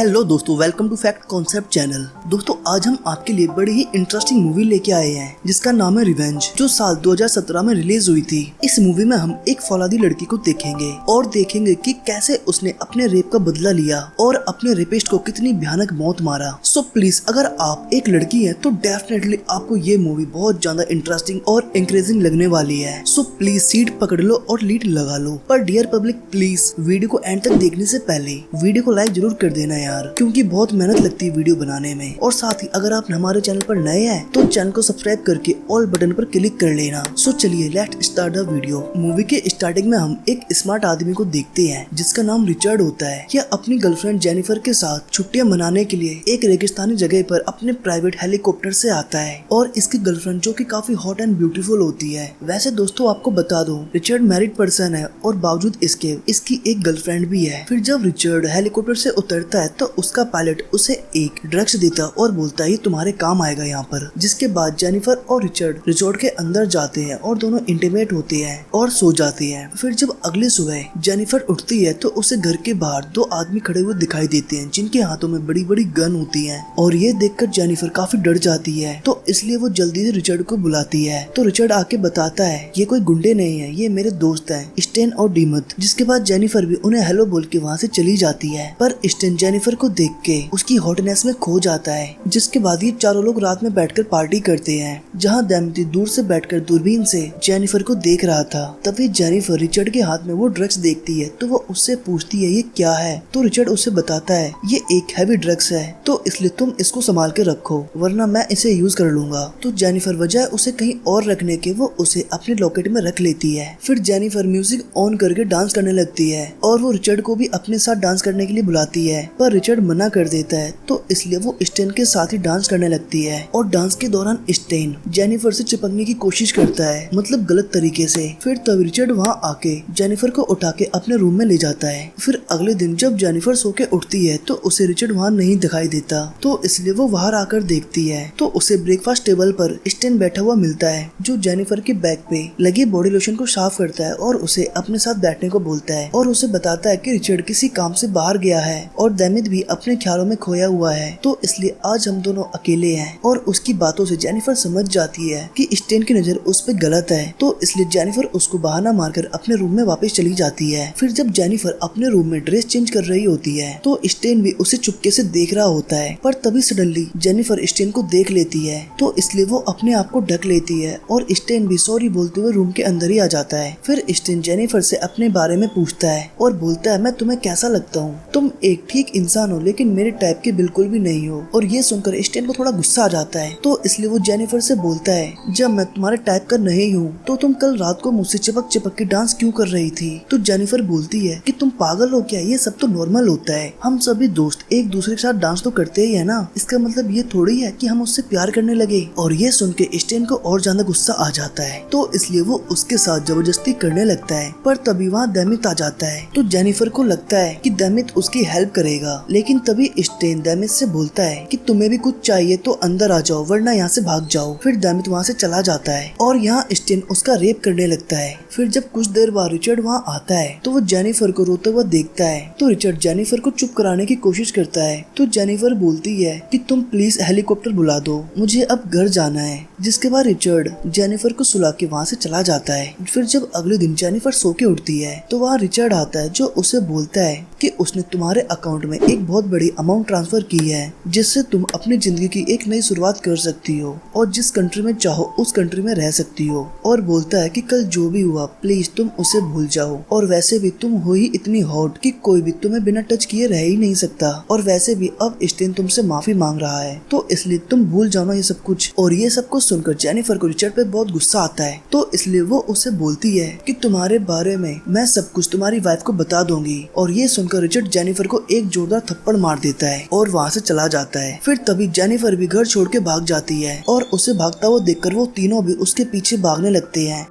Hello दोस्तों, welcome to Fact Concept channel. दोस्तों आज हम आपके लिए बड़ी ही इंटरेस्टिंग मूवी लेके आए हैं जिसका नाम है रिवेंज, जो साल 2017 में रिलीज हुई थी। इस मूवी में हम एक फौलादी लड़की को देखेंगे और देखेंगे कि कैसे उसने अपने रेप का बदला लिया और अपने रेपिस्ट को कितनी भयानक मौत मारा। सो प्लीज अगर आप एक लड़की है तो डेफिनेटली आपको ये मूवी बहुत ज्यादा इंटरेस्टिंग और इंक्रेजिंग लगने वाली है। सो प्लीज सीट पकड़ लो और लीड लगा लो। पर डियर पब्लिक, प्लीज वीडियो को एंड तक देखने से पहले वीडियो को लाइक जरूर कर देना यार, क्योंकि बहुत मेहनत लगती है वीडियो बनाने में। और साथ ही अगर आप हमारे चैनल पर नए हैं तो चैनल को सब्सक्राइब करके ऑल बटन पर क्लिक कर लेना। सो चलिए let's start the video. Movie के स्टार्टिंग में हम एक स्मार्ट आदमी को देखते हैं जिसका नाम रिचर्ड होता है। यह अपनी गर्लफ्रेंड जेनिफर के साथ छुट्टियां मनाने के लिए एक रेगिस्तानी जगह पर अपने प्राइवेट हेलीकॉप्टर से आता है और इसकी गर्लफ्रेंड जो कि काफी हॉट एंड ब्यूटीफुल होती है। वैसे दोस्तों आपको बता दूं, रिचर्ड मैरिड पर्सन है और बावजूद इसकी एक गर्लफ्रेंड भी है। फिर जब रिचर्ड हेलीकॉप्टर से उतरता है तो उसका पायलट उसे एक ड्रग्स देता और बोलता है ये तुम्हारे काम आएगा यहाँ पर। जिसके बाद जेनिफर और रिचर्ड रिजॉर्ट के अंदर जाते हैं और दोनों इंटीमेट होते हैं और सो जाते हैं। फिर जब अगली सुबह जेनिफर उठती है तो उसे घर के बाहर दो आदमी खड़े हुए दिखाई देते हैं जिनके हाथों में बड़ी बड़ी गन होती है और ये देखकर जेनिफर काफी डर जाती है, तो इसलिए वो जल्दी से रिचर्ड को बुलाती है। तो रिचर्ड आके बताता है ये कोई गुंडे नहीं है, ये मेरे दोस्त हैं स्टेन और डीमथ। जिसके बाद जेनिफर भी उन्हें हेलो बोल के वहाँ से चली जाती है। पर स्टेन जेनिफर को देख के उसकी हॉटनेस में खो जाता है। जिसके बाद ये चारों लोग रात में बैठकर पार्टी करते हैं, जहाँ दैमिती दूर से बैठकर दूरबीन से जेनिफर को देख रहा था। तभी जेनिफर रिचर्ड के हाथ में वो ड्रग्स देखती है तो वो उससे पूछती है ये क्या है। तो रिचर्ड उसे बताता है ये एक हैवी ड्रग्स है, तो इसलिए तुम इसको संभाल के रखो वरना मैं इसे यूज कर लूंगा। तो जेनिफर बजाय उसे कहीं और रखने के वो उसे अपने लॉकेट में रख लेती है। फिर जेनिफर म्यूजिक ऑन करके डांस करने लगती है और वो रिचर्ड को भी अपने साथ डांस करने के लिए बुलाती है, पर रिचर्ड मना कर देता है। तो इसलिए वो स्टेन के साथ ही डांस करने लगती है और डांस के दौरान स्टेन जेनिफर से चिपकने की कोशिश करता है, मतलब गलत तरीके से। फिर तब रिचर्ड वहाँ आके जेनिफर को उठा के अपने रूम में ले जाता है। फिर अगले दिन जब जेनिफर सो के उठती है तो उसे रिचर्ड वहाँ नहीं दिखाई देता, तो इसलिए वो बाहर आकर देखती है तो उसे ब्रेकफास्ट टेबल पर स्टेन बैठा हुआ मिलता है जो जेनिफर के बैग पे लगे बॉडी लोशन को साफ करता है और उसे अपने साथ बैठने को बोलता है और उसे बताता है कि रिचर्ड किसी काम से बाहर गया है और दैमित भी अपने ख्यालों में खोया हुआ है, तो इसलिए आज हम दोनों अकेले हैं। और उसकी बातों से जेनिफर समझ जाती है कि स्टेन की नजर उस पे गलत है, तो इसलिए जेनिफर उसको बहाना मारकर अपने रूम में वापस चली जाती है। फिर जब जेनिफर अपने रूम में ड्रेस चेंज कर रही होती है तो स्टेन भी उसे चुपके से देख रहा होता है, पर तभी सडनली जेनिफर स्टेन को देख लेती है, तो इसलिए वो अपने आप को ढक लेती है और स्टेन भी सॉरी बोलते हुए रूम के अंदर ही आ जाता है। फिर स्टेन जेनिफर से अपने बारे में पूछता है और बोलता है मैं तुम्हें कैसा लगता हूँ, तुम एक ठीक इंसान हो लेकिन मेरे टाइप के बिल्कुल भी नहीं हो। और ये सुनकर स्टेन को थोड़ा गुस्सा आ जाता है, तो इसलिए वो जेनिफर से बोलता है जब मैं तुम्हारे टाइप का नहीं हूँ तो तुम कल रात को मुझसे चिपक चिपक के डांस क्यों कर रही थी। तो जेनिफर बोलती है कि तुम पागल हो क्या, ये सब तो नॉर्मल होता है, हम सभी दोस्त एक दूसरे के साथ डांस तो करते ही है ना, इसका मतलब ये थोड़ी है कि हम उससे प्यार करने लगे। और ये सुन के स्टेन को और ज्यादा गुस्सा आ जाता है, तो इसलिए वो उसके साथ जबरदस्ती करने लगता है। पर तभी वहाँ दैमित आ जाता है, तो जेनिफर को लगता है कि दैमित उसकी हेल्प करेगा, लेकिन तभी स्टेन दैमित से बोलता है कि तुम्हें भी कुछ चाहिए तो अंदर आ जाओ वरना यहाँ से भाग जाओ। फिर दैमित वहाँ से चला जाता है और यहाँ स्टेन उसका रेप करने लगता है। फिर जब कुछ देर बाद रिचर्ड वहाँ आता है तो वो जेनिफर को रोते हुए देखता है, तो रिचर्ड जेनिफर को चुप कराने की कोशिश करता है। तो जेनिफर बोलती है कि तुम प्लीज हेलीकॉप्टर बुला दो, मुझे अब घर जाना है। जिसके बाद रिचर्ड जेनिफर को सुला के वहाँ से चला जाता है। फिर जब अगले दिन जेनिफर सो के उठती है तो वहाँ रिचर्ड आता है जो उसे बोलता है कि उसने तुम्हारे अकाउंट में एक बहुत बड़ी अमाउंट ट्रांसफर की है जिससे तुम अपनी जिंदगी की एक नई शुरुआत कर सकती हो और जिस कंट्री में चाहो उस कंट्री में रह सकती हो। और बोलता है कि कल जो भी हुआ प्लीज तुम उसे भूल जाओ, और वैसे भी तुम हो ही इतनी हॉट कि कोई भी तुम्हें बिना टच किए रह ही नहीं सकता, और वैसे भी अब स्टेन तुमसे माफी मांग रहा है, तो इसलिए तुम भूल जाओ ना ये सब कुछ। और ये सब कुछ सुनकर जेनिफर को रिचर्ड पे बहुत गुस्सा आता है, तो इसलिए वो उसे बोलती है कि तुम्हारे बारे में मैं सब कुछ तुम्हारी वाइफ को बता दूंगी। और ये सुनकर रिचर्ड जेनिफर को एक जोरदार थप्पड़ मार देता है और वहाँ से चला जाता है। फिर तभी जेनिफर भी घर छोड़ के भाग जाती है और उसे भागता हुआ देखकर वो तीनों भी उसके पीछे भागने लगते हैं।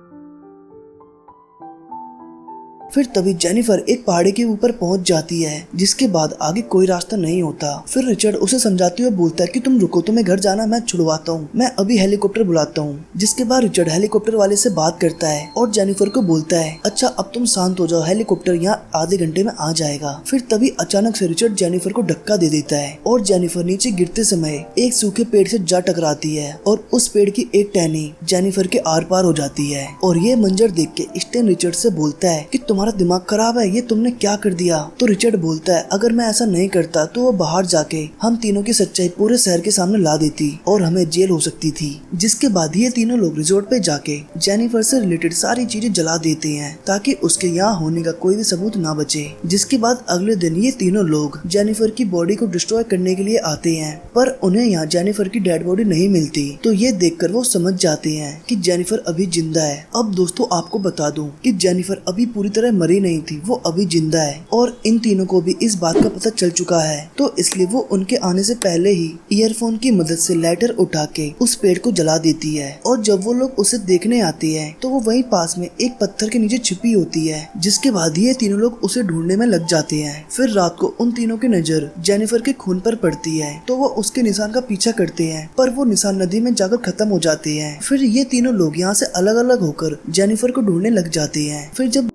फिर तभी जेनिफर एक पहाड़ी के ऊपर पहुंच जाती है, जिसके बाद आगे कोई रास्ता नहीं होता। फिर रिचर्ड उसे समझाते हुए बोलता है कि तुम रुको, तुम्हें घर जाना, मैं छुड़वाता हूँ, मैं अभी हेलीकॉप्टर बुलाता हूँ। जिसके बाद रिचर्ड हेलीकॉप्टर वाले से बात करता है और जेनिफर को बोलता है अच्छा अब तुम शांत हो जाओ, हेलीकॉप्टर यहाँ आधे घंटे में आ जाएगा। फिर तभी अचानक से रिचर्ड जेनिफर को धक्का दे देता है और जेनिफर नीचे गिरते समय एक सूखे पेड़ से जा टकराती है और उस पेड़ की एक टहनी जेनिफर के आर पार हो जाती है। और ये मंजर देख के स्टैन रिचर्ड से बोलता है कि तुम्हारा दिमाग खराब है, ये तुमने क्या कर दिया। तो रिचर्ड बोलता है अगर मैं ऐसा नहीं करता तो वो बाहर जाके हम तीनों की सच्चाई पूरे शहर के सामने ला देती और हमें जेल हो सकती थी। जिसके बाद ये तीनों लोग रिजॉर्ट पे जाके जेनिफर से रिलेटेड सारी चीजें जला देते हैं ताकि उसके यहाँ होने का कोई भी सबूत ना बचे। जिसके बाद अगले दिन ये तीनों लोग जेनिफर की बॉडी को डिस्ट्रॉय करने के लिए आते हैं, पर उन्हें यहाँ जेनिफर की डेड बॉडी नहीं मिलती। तो ये देखकर वो समझ जाते हैं कि जेनिफर अभी जिंदा है। अब दोस्तों आपको बता दूं कि जेनिफर अभी पूरी तरह मरी नहीं थी, वो अभी जिंदा है और इन तीनों को भी इस बात का पता चल चुका है। तो इसलिए वो उनके आने से पहले ही ईयरफोन की मदद से लाइटर उठा के उस पेड़ को जला देती है। और जब वो लोग उसे देखने आते हैं तो वो वहीं पास में एक पत्थर के नीचे छिपी होती है। जिसके बाद ये तीनों लोग उसे ढूंढने में लग जाते हैं। फिर रात को उन तीनों की नजर जेनिफर के खून पर पड़ती है तो वो उसके निशान का पीछा करते हैं, पर वो निशान नदी में जाकर खत्म हो जाते हैं। फिर ये तीनों लोग यहाँ से अलग अलग होकर जेनिफर को ढूंढने लग जाते हैं। फिर जब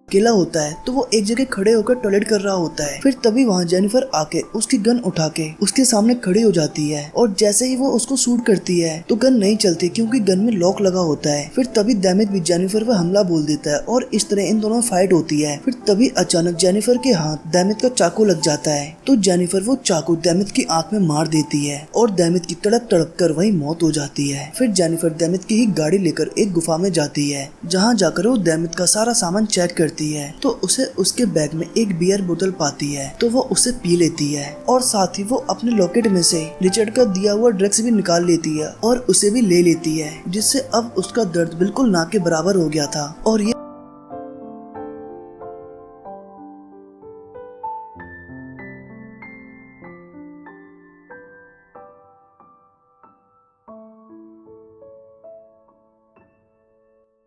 अकेला होता है तो वो एक जगह खड़े होकर टॉयलेट कर रहा होता है। फिर तभी वहाँ जेनिफर आके उसकी गन उठा के उसके सामने खड़ी हो जाती है और जैसे ही वो उसको शूट करती है तो गन नहीं चलती क्योंकि गन में लॉक लगा होता है। फिर तभी डैमेज भी जेनिफर पर हमला बोल देता है और इस तरह इन दोनों में फाइट होती है। फिर तभी अचानक जेनिफर के हाथ डैमेज का चाकू लग जाता है तो जेनिफर वो चाकू डैमेज की आंख में मार देती है और डैमेज की तड़प तड़प कर वही मौत हो जाती है। फिर जेनिफर डैमेज की ही गाड़ी लेकर एक गुफा में जाती है, जहाँ जाकर वो डैमेज का सारा सामान चेक करती है तो उसे उसके बैग में एक बियर बोतल पाती है तो वो उसे पी लेती है और साथ ही वो अपने लॉकेट में से रिचर्ड का दिया हुआ ड्रग्स भी निकाल लेती है और उसे भी ले लेती है, जिससे अब उसका दर्द बिल्कुल ना के बराबर हो गया था। और ये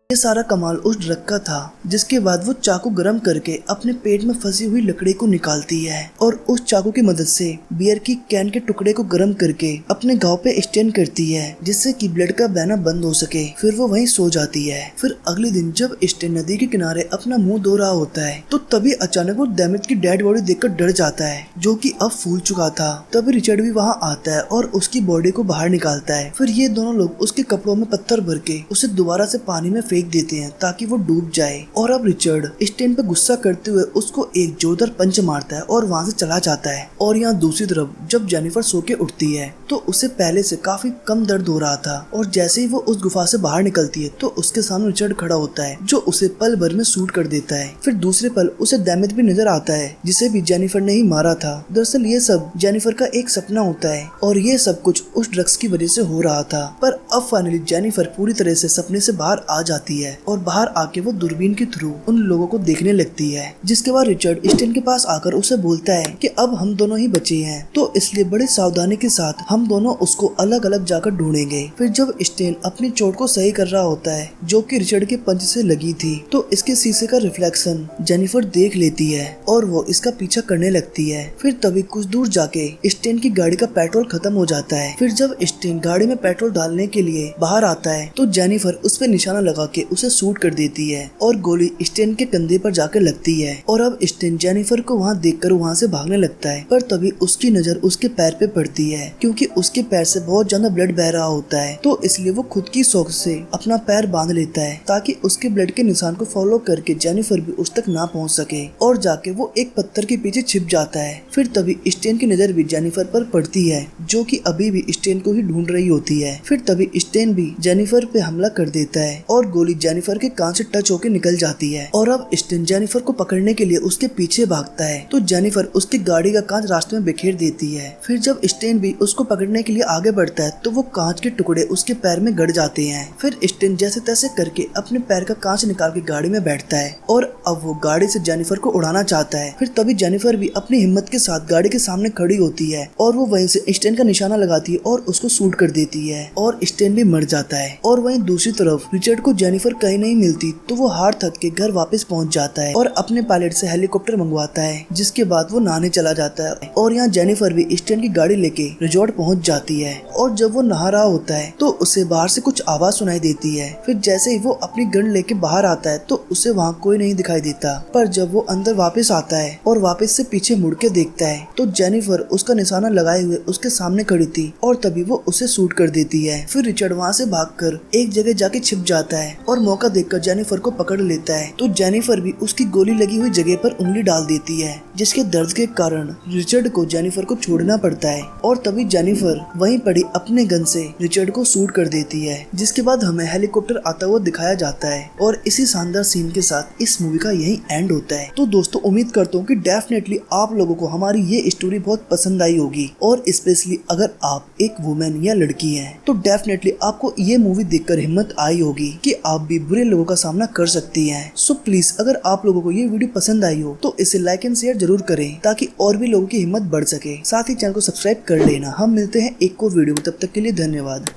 सारा कमाल उस ड्रग का था। जिसके बाद वो चाकू गरम करके अपने पेट में फंसी हुई लकड़ी को निकालती है और उस चाकू की मदद से बियर की कैन के टुकड़े को गरम करके अपने घाव पे स्टेन करती है, जिससे कि ब्लड का बहना बंद हो सके। फिर वो वहीं सो जाती है। फिर अगले दिन जब स्टेन नदी के किनारे अपना मुंह धो रहा होता है तो तभी अचानक वो डैमेज की डेड बॉडी देखकर डर जाता है, जो कि अब फूल चुका था। तभी रिचर्ड भी वहाँ आता है और उसकी बॉडी को बाहर निकालता है। फिर ये दोनों लोग उसके कपड़ों में पत्थर भर के उसे दोबारा से पानी में फेंक देते हैं ताकि वो डूब जाए। और अब रिचर्ड स्टेन पे गुस्सा करते हुए उसको एक जोरदार पंच मारता है और वहाँ से चला जाता है। और यहाँ दूसरी तरफ जब जेनिफर सो के उठती है तो उसे पहले से काफी कम दर्द हो रहा था और जैसे ही वो उस गुफा से बाहर निकलती है तो उसके सामने रिचर्ड खड़ा होता है, जो उसे पल भर में शूट कर देता है। फिर दूसरे पल उसे डैमेज भी नजर आता है, जिसे भी जेनिफर ने ही मारा था। दरअसल ये सब जेनिफर का एक सपना होता है और ये सब कुछ उस ड्रग्स की वजह से हो रहा था। पर अब फाइनली जेनिफर पूरी तरह से सपने से बाहर आ जाती है और बाहर आके वो दूरबीन के थ्रू उन लोगों को देखने लगती है। जिसके बाद रिचर्ड स्टेन के पास आकर उसे बोलता है कि अब हम दोनों ही बचे हैं, तो इसलिए बड़ी सावधानी के साथ हम दोनों उसको अलग अलग जाकर ढूंढेंगे। फिर जब स्टेन अपनी चोट को सही कर रहा होता है, जो कि रिचर्ड के पंच से लगी थी, तो इसके शीशे का रिफ्लेक्शन जेनिफर देख लेती है और वो इसका पीछा करने लगती है। फिर तभी कुछ दूर जाके स्टेन की गाड़ी का पेट्रोल खत्म हो जाता है। फिर जब स्टेन गाड़ी में पेट्रोल डालने के लिए बाहर आता है तो जेनिफर उस पर निशाना लगा के उसे शूट कर देती है और गोली स्टेन के कंधे पर जाकर लगती है। और अब स्टेन जेनिफर को वहाँ देखकर वहाँ से भागने लगता है, पर तभी उसकी नजर उसके पैर पे पड़ती है, क्योंकि उसके पैर से बहुत ज्यादा ब्लड बह रहा होता है। तो इसलिए वो खुद की शौक से अपना पैर बांध लेता है ताकि उसके ब्लड के निशान को फॉलो करके जेनिफर भी उस तक ना पहुँच सके। और जाके वो एक पत्थर के पीछे छिप जाता है। फिर तभी स्टेन की नजर भी जेनिफर पर पड़ती है, जो कि अभी भी स्टेन को ही ढूंढ रही होती है। फिर तभी स्टेन भी जेनिफर पे हमला कर देता है और गोली जेनिफर के कान से टच होकर निकल जाती है। और अब स्टेन जेनिफर को पकड़ने के लिए उसके पीछे भागता है तो जेनिफर उसकी गाड़ी का कांच रास्ते में बिखेर देती है। फिर जब स्टेन भी उसको पकड़ने के लिए आगे बढ़ता है तो वो कांच के टुकड़े उसके पैर में गड़ जाते हैं। फिर स्टेन जैसे तैसे करके अपने पैर का कांच निकाल के गाड़ी में बैठता है और अब वो गाड़ी से जेनिफर को उड़ाना चाहता है। फिर तभी जेनिफर भी अपनी हिम्मत के साथ गाड़ी के सामने खड़ी होती है और वो वहीं से स्टेन का निशाना लगाती है और उसको शूट कर देती है और स्टेन भी मर जाता है। और वहीं दूसरी तरफ रिचर्ड को जेनिफर कहीं नहीं मिलती तो वो हार थक के घर वापस पहुंच जाता है और अपने पायलट से हेलीकॉप्टर मंगवाता है, जिसके बाद वो नहाने चला जाता है। और यहाँ जेनिफर भी स्टैन की गाड़ी लेके रिजॉर्ट पहुंच जाती है और जब वो नहा रहा होता है तो उसे बाहर से कुछ आवाज सुनाई देती है। फिर जैसे ही वो अपनी गन लेके बाहर आता है तो उसे वहाँ कोई नहीं दिखाई देता, पर जब वो अंदर वापस आता है और वापस से पीछे मुड़ के देखता है तो जेनिफर उसका निशाना लगाए हुए उसके सामने खड़ी थी और तभी वो उसे शूट कर देती है। फिर रिचर्ड वहाँ से भागकर एक जगह जाके छिप जाता है और मौका देखकर जेनिफर को पकड़ लेता है, तो जेनिफर भी उसकी गोली लगी हुई जगह पर उंगली डाल देती है, जिसके दर्द के कारण रिचर्ड को जेनिफर को छोड़ना पड़ता है। और तभी जेनिफर वहीं पड़ी अपने गन से रिचर्ड को शूट कर देती है, जिसके बाद हमें हेलीकॉप्टर आता हुआ दिखाया जाता है। और इसी शानदार सीन के साथ इस मूवी का यही एंड होता है। तो दोस्तों उम्मीद करता हूँ कि डेफिनेटली आप लोगों को हमारी ये स्टोरी बहुत पसंद आई होगी, और स्पेशली अगर आप एक वुमेन या लड़की हैं तो डेफिनेटली आपको ये मूवी देखकर हिम्मत आई होगी कि आप भी बुरे लोगों का सामना कर सकती हैं। सो प्लीज अगर आप लोगों को ये वीडियो पसंद आई हो तो इसे लाइक एंड शेयर जरूर करें ताकि और भी लोगों की हिम्मत बढ़ सके। साथ ही चैनल को सब्सक्राइब कर लेना। हम मिलते हैं एक और वीडियो में, तब तक के लिए धन्यवाद।